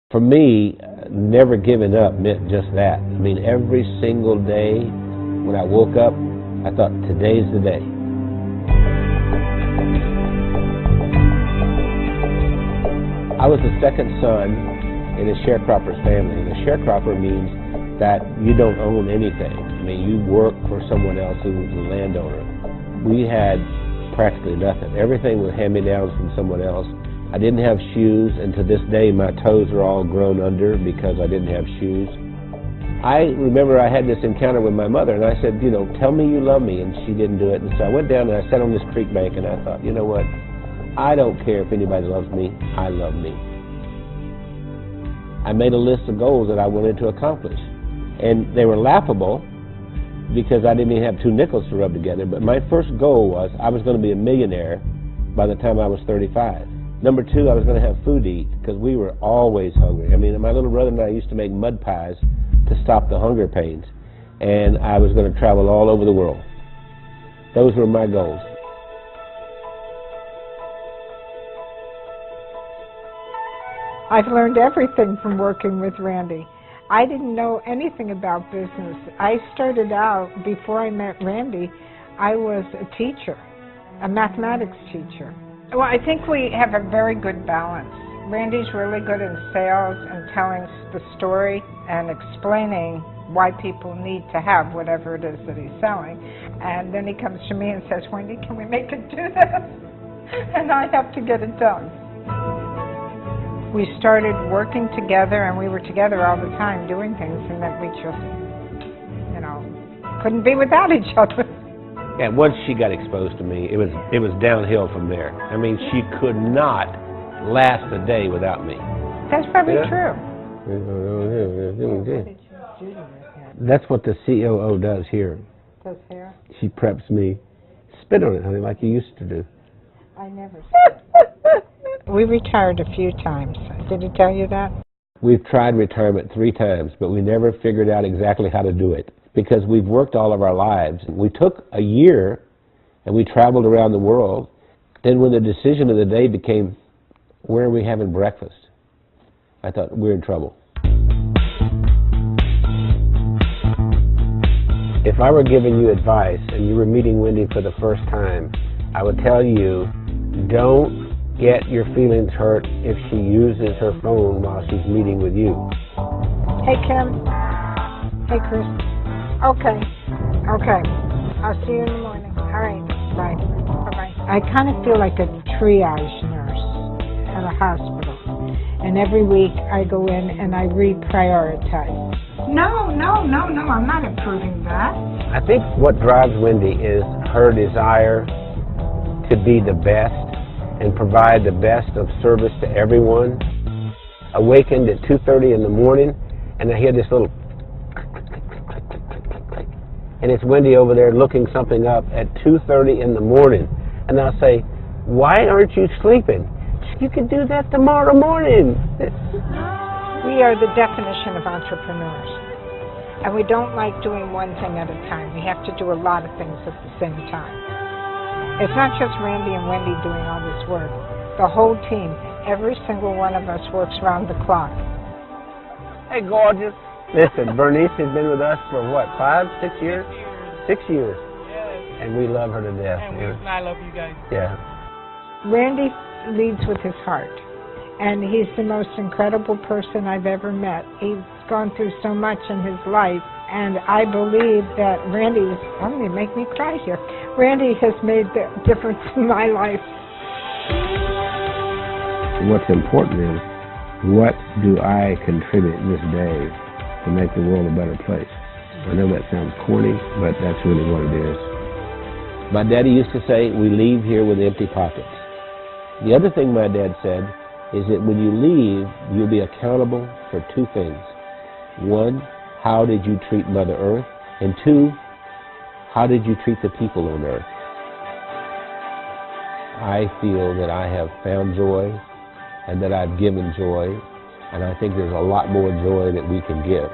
For me, never giving up meant just that. I mean, every single day when I woke up, I thought, today's the day. I was the second son in a sharecropper's family. And a sharecropper means that you don't own anything. I mean, you work for someone else who was a landowner. We had practically nothing. Everything was hand-me-downs from someone else. I didn't have shoes, and to this day my toes are all grown under because I didn't have shoes. I remember I had this encounter with my mother, and I said, you know, tell me you love me, and she didn't do it. And so I went down and I sat on this creek bank, and I thought, you know what, I don't care if anybody loves me, I love me. I made a list of goals that I wanted to accomplish, and they were laughable because I didn't even have 2 nickels to rub together, but my first goal was I was going to be a millionaire by the time I was 35. Number 2, I was going to have food to eat because we were always hungry. I mean, my little brother and I used to make mud pies to stop the hunger pains, and I was going to travel all over the world. Those were my goals. I've learned everything from working with Randy. I didn't know anything about business. I started out, before I met Randy, I was a teacher, a mathematics teacher. Well, I think we have a very good balance. Randy's really good in sales and telling the story and explaining why people need to have whatever it is that he's selling. And then he comes to me and says, Wendy, can we make it do this? And I have to get it done. We started working together, and we were together all the time doing things, and that we just, you know, couldn't be without each other. And once she got exposed to me, it was downhill from there. I mean, she could not last a day without me. That's probably true. That's what the COO does here. Does here? She preps me. Spit on it, honey, like you used to do. I never spit. We retired a few times. Did he tell you that? We've tried retirement 3 times, but we never figured out exactly how to do it, because we've worked all of our lives. We took a year and we traveled around the world. Then when the decision of the day became, where are we having breakfast? I thought, we're in trouble. If I were giving you advice and you were meeting Wendy for the first time, I would tell you, don't get your feelings hurt if she uses her phone while she's meeting with you. Hey, Kim. Hey, Chris. Okay. I'll see you in the morning. All right. Bye. Bye-bye. I kind of feel like a triage nurse at a hospital. And every week I go in and I reprioritize. No, I'm not approving that. I think what drives Wendy is her desire to be the best and provide the best of service to everyone. Awakened at 2:30 in the morning, and I hear this little and it's Wendy over there looking something up at 2:30 in the morning. And I'll say, why aren't you sleeping? You can do that tomorrow morning. We are the definition of entrepreneurs. And we don't like doing one thing at a time. We have to do a lot of things at the same time. It's not just Randy and Wendy doing all this work. The whole team, every single one of us works around the clock. Hey, gorgeous. Listen, Bernice has been with us for what, 5, 6 years? 6 years. Yes. And we love her to death. And I love you guys. Yeah. Randy leads with his heart. And he's the most incredible person I've ever met. He's gone through so much in his life. And I believe that Randy is, I'm going to make me cry here. Randy has made the difference in my life. What's important is, what do I contribute this day to make the world a better place? I know that sounds corny, but that's really what it is. My daddy used to say, we leave here with empty pockets. The other thing my dad said is that when you leave, you'll be accountable for 2 things. 1, how did you treat Mother Earth? And 2, how did you treat the people on Earth? I feel that I have found joy and that I've given joy, and I think there's a lot more joy that we can give.